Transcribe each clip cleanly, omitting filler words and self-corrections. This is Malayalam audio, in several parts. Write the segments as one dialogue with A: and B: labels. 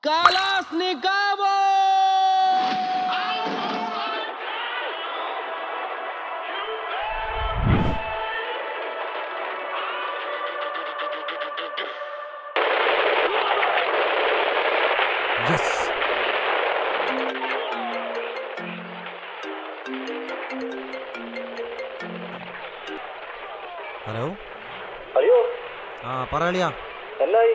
A: Kalashnikov!
B: Yes. ഹലോ
C: അയ്യോ
B: പറയാളിയാ
C: എന്നായി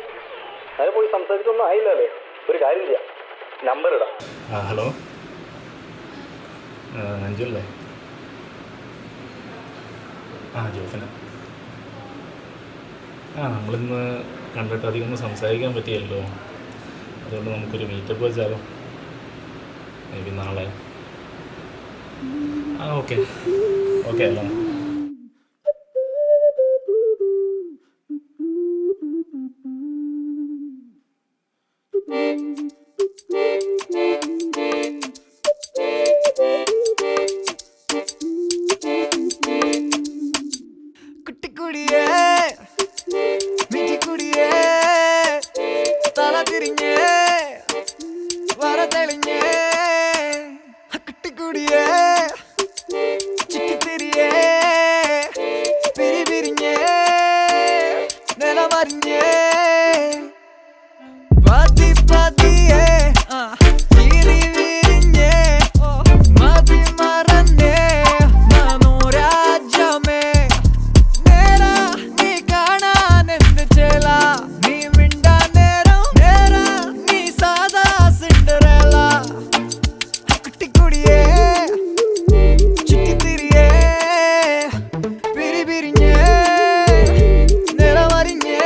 C: നേരെ പോയി സംസാരിച്ചൊന്നും ആയില്ലല്ലേ. ഒരു കാര്യം ചെയ്യാം, നമ്പർ ഇടാം.
D: ഹലോ അഞ്ജുല്ലേ? ജോഫിന. നമ്മളിന്ന് കണ്ടിട്ട് അധികം ഒന്നും സംസാരിക്കാൻ പറ്റിയല്ലോ. അതുകൊണ്ട് നമുക്കൊരു മീറ്റപ്പ് വെച്ചാലോ? മേ ബി നാളെ. ഓക്കെ അല്ലോ.
E: കുട്ടിക്കുടിയേ മിറ്റിക്കുടിയേ തല തിരിഞ്ഞേ വര തെളിഞ്ഞേ കുട്ടിക്കുടിയേ ചുറ്റിത്തിരിയേ പിരിപിരിഞ്ഞേ നിലമറിഞ്ഞേ പതി പതിയേ ചിരി വിരിഞ്ഞേ മതി മറന്നേ മനോരാജ്യമേ നേരാ നീ കാണാൻ എന്ത് ചേല നീ മിണ്ടാ നേരം നേരാ നീ സാദാ സിൻഡറേല കുട്ടിക്കുടിയേ ചുറ്റിത്തിരിയേ പിരിപിരിഞ്ഞേ നിലമറിഞ്ഞേ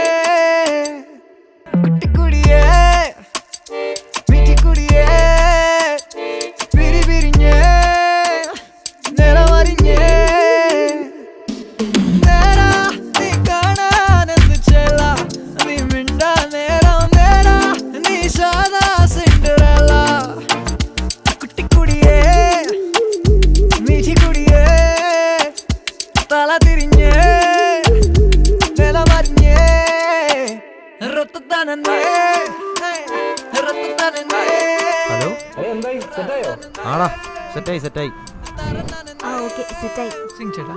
E: കുട്ടിക്കുടിയേ മിറ്റിക്കുടിയേ പിരിപിരിഞ്ഞേ നിലമറിഞ്ഞേ നേരാ നീ കാണാൻ എന്ത് ചേല നീ മിണ്ടാ നേരം നേരാ നീ സാദാ സിൻഡറേല കുട്ടിക്കുടിയേ മിറ്റിക്കുടിയേ തല തിരിഞ്ഞേ നിലമറിഞ്ഞേ റത്തത്താനേ റത്തത്താനേ
B: ഹലോ
C: എന്തായി, സെറ്റായോ?
B: ആടാ സെറ്റായി
F: ഓക്കെ സെറ്റായി
E: സിംഗ് ചേട്ടാ